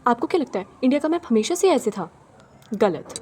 आपको क्या लगता है इंडिया का मैप हमेशा से ऐसे था? गलत।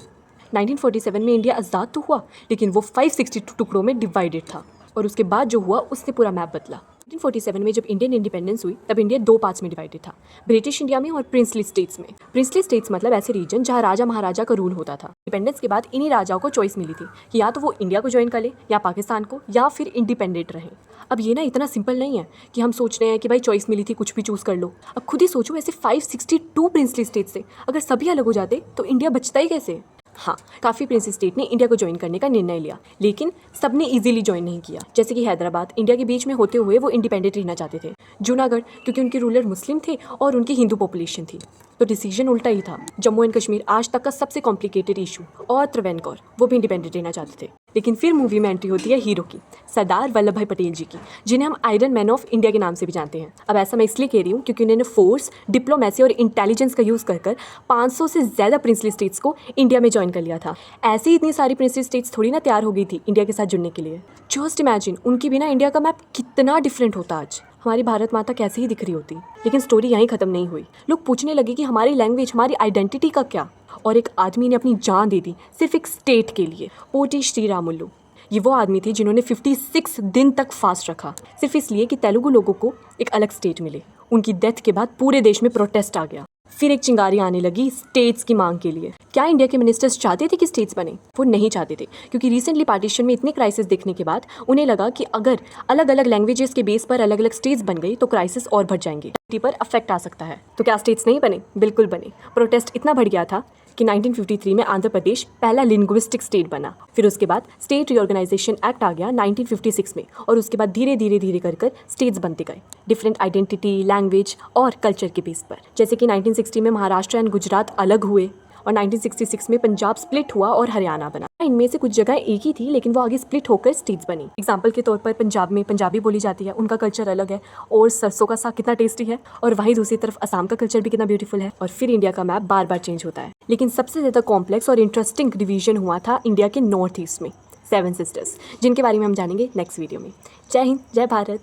1947 में इंडिया आज़ाद तो हुआ, लेकिन वो 562 टुकड़ों में डिवाइडेड था, और उसके बाद जो हुआ उससे पूरा मैप बदला। 1947 में जब इंडियन इंडिपेंडेंस हुई तब इंडिया दो पार्ट्स में डिवाइडेड था, ब्रिटिश इंडिया में और प्रिंसली स्टेट्स में। प्रिंसली स्टेट्स मतलब ऐसे रीजन जहाँ राजा महाराजा का रूल होता था। इंडिपेंडेंस के बाद इन्हीं राजाओं को चॉइस मिली थी कि या तो वो इंडिया को ज्वाइन कर ले या पाकिस्तान को, या फिर इंडिपेंडेंट रहें। अब ये ना इतना सिंपल नहीं है कि हम सोच रहे हैं कि भाई चॉइस मिली थी कुछ भी चूज़ कर लो। अब खुद ही सोचो, ऐसे 562 प्रिंसली स्टेट्स से अगर सभी अलग हो जाते तो इंडिया बचता ही कैसे? हाँ, काफ़ी प्रिंस स्टेट ने इंडिया को ज्वाइन करने का निर्णय लिया, लेकिन सबने इजीली ज्वाइन नहीं किया। जैसे कि हैदराबाद इंडिया के बीच में होते हुए वो इंडिपेंडेंट रहना चाहते थे, जूनागढ़ क्योंकि उनके रूलर मुस्लिम थे और उनकी हिंदू पॉपुलेशन थी, तो डिसीजन उल्टा ही था। जम्मू एंड कश्मीर आज तक का सबसे कॉम्प्लिकेटेड इशू, और त्रवैनकोर वो भी इंडिपेंडेंट रहना चाहते थे। लेकिन फिर मूवी में एंट्री होती है हीरो की, सरदार वल्लभ भाई पटेल जी की, जिन्हें हम आयरन मैन ऑफ इंडिया के नाम से भी जानते हैं। अब ऐसा मैं इसलिए कह रही हूँ क्योंकि उन्होंने फोर्स, डिप्लोमेसी और इंटेलिजेंस का यूज़ कर 500 से ज़्यादा प्रिंसली स्टेट्स को इंडिया में ज्वाइन कर लिया था। ऐसे ही इतनी सारी प्रिंसली स्टेट्स थोड़ी ना तैयार हो गई थी इंडिया के साथ जुड़ने के लिए। जस्ट इमेजिन उनकी बिना इंडिया का मैप कितना डिफरेंट होता आज, हमारी भारत माता कैसे ही दिख रही होती। लेकिन स्टोरी यहीं ख़त्म नहीं हुई। लोग पूछने लगे कि हमारी लैंग्वेज, हमारी आइडेंटिटी का क्या, और एक आदमी ने अपनी जान दे दी सिर्फ एक स्टेट के लिए। पोटी श्रीरामुलु, ये वो आदमी थी जिन्होंने 56 दिन तक फास्ट रखा, सिर्फ इसलिए कि तेलुगु लोगों को एक अलग स्टेट मिले। उनकी डेथ के बाद पूरे देश में प्रोटेस्ट आ गया। फिर एक चिंगारी आने लगी स्टेट्स की मांग के लिए। क्या इंडिया के मिनिस्टर्स चाहते थे कि स्टेट्स बने? वो नहीं चाहते थे, क्योंकि रिसेंटली पार्टीशन में इतने क्राइसिस देखने के बाद उन्हें लगा कि अगर अलग अलग लैंग्वेजेस के बेस पर अलग अलग स्टेट्स बन गई तो क्राइसिस और बढ़ जाएंगे, पर अफेक्ट आ सकता है। तो क्या स्टेट्स नहीं बने? बिल्कुल बने। प्रोटेस्ट इतना बढ़ गया था कि 1953 में आंध्र प्रदेश पहला लिंग्विस्टिक स्टेट बना। फिर उसके बाद स्टेट रीऑर्गेनाइजेशन एक्ट आ गया 1956 में, और उसके बाद धीरे धीरे धीरे कर स्टेट्स बनते गए, डिफरेंट आइडेंटिटी, लैंग्वेज और कल्चर के बेस पर। जैसे कि 1960 में महाराष्ट्र एंड गुजरात अलग हुए, और 1966 में पंजाब स्प्लिट हुआ और हरियाणा बना। इनमें से कुछ जगह एक ही थी, लेकिन वो आगे स्प्लिट होकर स्टेट्स बनी। एग्जाम्पल के तौर पर पंजाब में पंजाबी बोली जाती है, उनका कल्चर अलग है, और सरसों का साग कितना टेस्टी है, और वहीं दूसरी तरफ असम का कल्चर भी कितना ब्यूटीफुल है। और फिर इंडिया का मैप बार बार चेंज होता है, लेकिन सबसे ज़्यादा कॉम्प्लेक्स और इंटरेस्टिंग डिवीजन हुआ था इंडिया के नॉर्थ ईस्ट में, 7 सिस्टर्स, जिनके बारे में हम जानेंगे नेक्स्ट वीडियो में। जय हिंद, जय भारत।